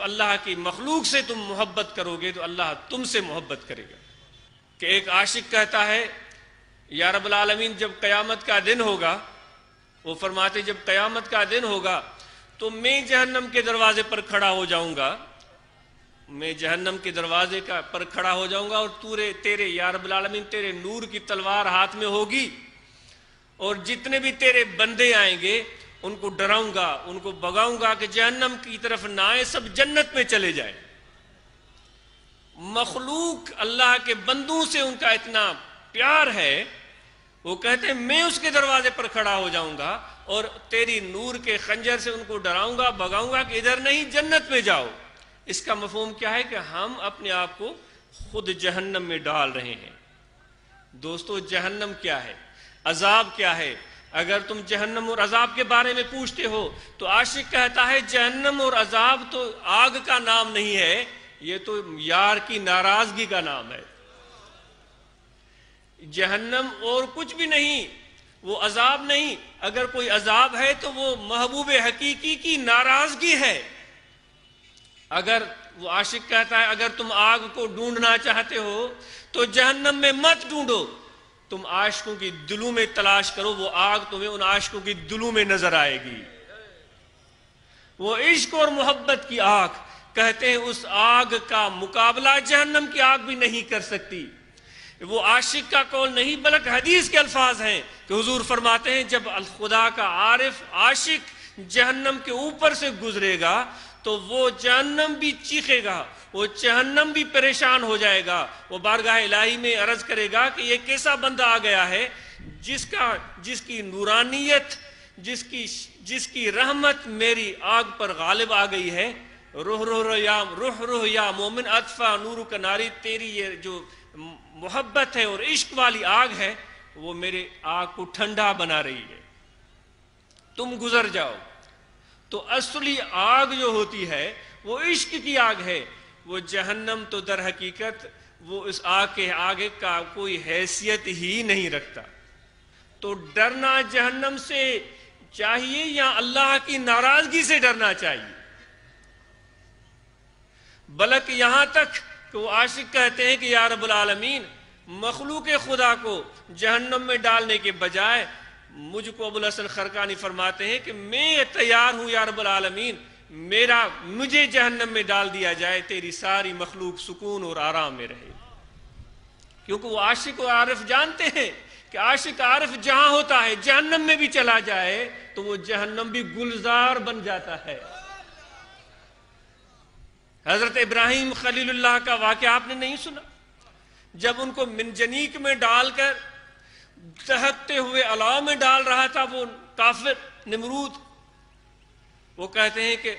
اللہ کی مخلوق سے تم محبت کرو گے تو اللہ تم سے محبت کرے گا۔ کہ ایک عاشق کہتا ہے یا رب العالمین جب قیامت کا دن ہوگا، وہ فرماتے جب قیامت کا دن ہوگا تو میں جہنم کے دروازے پر کھڑا ہو جاؤں گا، میں جہنم کے دروازے پر کھڑا ہو جاؤں گا اور تیرے یا رب العالمین تیرے نور کی تلوار ہاتھ میں ہوگی، اور جتنے بھی تیرے بندے آئیں گے ان کو ڈراؤں گا، ان کو بگاؤں گا کہ جہنم کی طرف نہ آئے، سب جنت میں چلے جائیں۔ مخلوق اللہ کے بندوں سے ان کا اتنا پیار ہے، وہ کہتے ہیں میں اس کے دروازے پر کھڑا ہو جاؤں گا اور تیری نور کے خنجر سے ان کو ڈراؤں گا، بگاؤں گا کہ ادھر نہیں جنت میں جاؤ۔ اس کا مفہوم کیا ہے کہ ہم اپنے آپ کو خود جہنم میں ڈال رہے ہیں۔ دوستو جہنم کیا ہے، عذاب کیا ہے؟ اگر تم جہنم اور عذاب کے بارے میں پوچھتے ہو تو عاشق کہتا ہے جہنم اور عذاب تو آگ کا نام نہیں ہے، یہ تو یار کی ناراضگی کا نام ہے۔ جہنم اور کچھ بھی نہیں، وہ عذاب نہیں، اگر کوئی عذاب ہے تو وہ محبوب حقیقی کی ناراضگی ہے۔ اگر وہ عاشق کہتا ہے اگر تم آگ کو ڈھونڈنا چاہتے ہو تو جہنم میں مت ڈھونڈو، تم عاشقوں کی دلوں میں تلاش کرو، وہ آگ تمہیں ان عاشقوں کی دلوں میں نظر آئے گی۔ وہ عشق اور محبت کی آگ، کہتے ہیں اس آگ کا مقابلہ جہنم کی آگ بھی نہیں کر سکتی۔ وہ عاشق کا قول نہیں بلکہ حدیث کے الفاظ ہیں کہ حضور فرماتے ہیں جب خدا کا عارف عاشق جہنم کے اوپر سے گزرے گا تو وہ جہنم بھی چیخے گا، وہ جہنم بھی پریشان ہو جائے گا، وہ بارگاہ الہی میں عرض کرے گا کہ یہ کیسا بندہ آ گیا ہے جس کی نورانیت، جس کی رحمت میری آگ پر غالب آ گئی ہے۔ روح روح یا مومن اطفا نور کا ناری، تیری یہ جو محبت ہے اور عشق والی آگ ہے وہ میرے آگ کو ٹھنڈا بنا رہی ہے، تم گزر جاؤ۔ تو اصلی آگ جو ہوتی ہے وہ عشق کی آگ ہے، وہ جہنم تو در حقیقت وہ اس آگ کے آگے کا کوئی حیثیت ہی نہیں رکھتا۔ تو ڈرنا جہنم سے چاہیے یا اللہ کی ناراضگی سے ڈرنا چاہیے؟ بلکہ یہاں تک کہ وہ عاشق کہتے ہیں کہ یا رب العالمین مخلوق خدا کو جہنم میں ڈالنے کے بجائے مجھ کو ابوالحسن خرقانی فرماتے ہیں کہ میں تیار ہوں یا رب العالمین مجھے جہنم میں ڈال دیا جائے، تیری ساری مخلوق سکون اور آرام میں رہے۔ کیونکہ وہ عاشق و عارف جانتے ہیں کہ عاشق عارف جہاں ہوتا ہے جہنم میں بھی چلا جائے تو وہ جہنم بھی گلزار بن جاتا ہے۔ حضرت ابراہیم خلیل اللہ کا واقعہ آپ نے نہیں سنا؟ جب ان کو منجنیق میں ڈال کر دہکتے ہوئے الاؤ میں ڈال رہا تھا وہ کافر نمرود، وہ کہتے ہیں کہ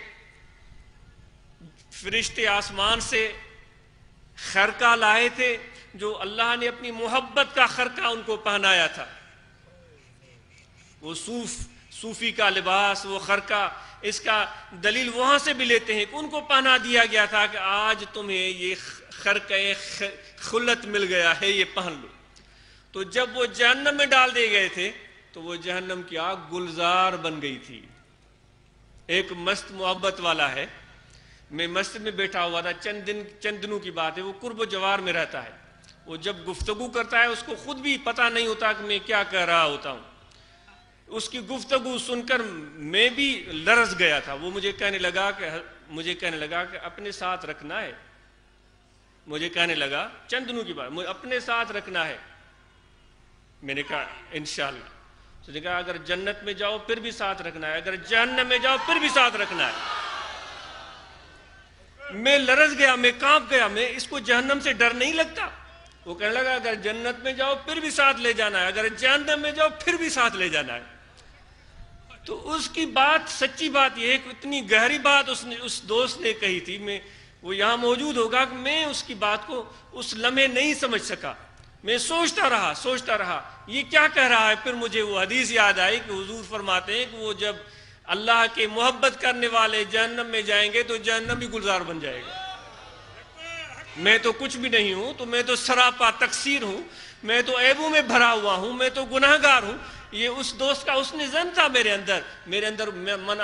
فرشتے آسمان سے خرقہ لائے تھے جو اللہ نے اپنی محبت کا خرقہ ان کو پہنایا تھا، وہ صوفی کا لباس، وہ خرقہ، اس کا دلیل وہاں سے بھی لیتے ہیں کہ ان کو پہنا دیا گیا تھا کہ آج تمہیں یہ خرقہ خلت مل گیا ہے، یہ پہن لو۔ تو جب وہ جہنم میں ڈال دیے گئے تھے تو وہ جہنم کی آگ گلزار بن گئی تھی۔ ایک مست محبت والا ہے، میں مسجد میں بیٹھا ہوا تھا، چند دنوں کی بات ہے، وہ قرب و جوار میں رہتا ہے، وہ جب گفتگو کرتا ہے اس کو خود بھی پتہ نہیں ہوتا کہ میں کیا کہہ رہا ہوتا ہوں۔ اس کی گفتگو سن کر میں بھی لرز گیا تھا، وہ مجھے کہنے لگا کہ اپنے ساتھ رکھنا ہے، مجھے کہنے لگا چند دنوں کی بات، مجھے اپنے ساتھ رکھنا ہے۔ میں نے کہا انشاءاللہ۔ تو نے کہا اگر جنت میں جاؤ پھر بھی ساتھ رکھنا ہے، اگر جہنم میں جاؤ پھر بھی ساتھ رکھنا ہے۔ میں لرز گیا، میں کانپ گیا، میں اس کو جہنم سے ڈر نہیں لگتا؟ وہ کہنے لگا اگر جنت میں جاؤ پھر بھی ساتھ لے جانا ہے، اگر جہنم میں جاؤ پھر بھی ساتھ لے جانا ہے۔ تو اس کی بات سچی بات یہ ہے کہ اتنی گہری بات اس دوست نے کہی تھی، وہ یہاں موجود ہوگا کہ میں اس کی بات کو اس لمحے نہیں سمجھ سکا، میں سوچتا رہا یہ کیا کہہ رہا ہے۔ پھر مجھے وہ حدیث یاد آئی کہ حضور فرماتے ہیں کہ وہ جب اللہ کے محبت کرنے والے جہنم میں جائیں گے تو جہنم بھی گلزار بن جائے گا۔ میں تو کچھ بھی نہیں ہوں، تو میں تو سراپا تقصیر ہوں، میں تو عیبوں میں بھرا ہوا ہوں، میں تو گناہگار ہوں۔ یہ اس دوست کا حسن ظن تھا میرے اندر من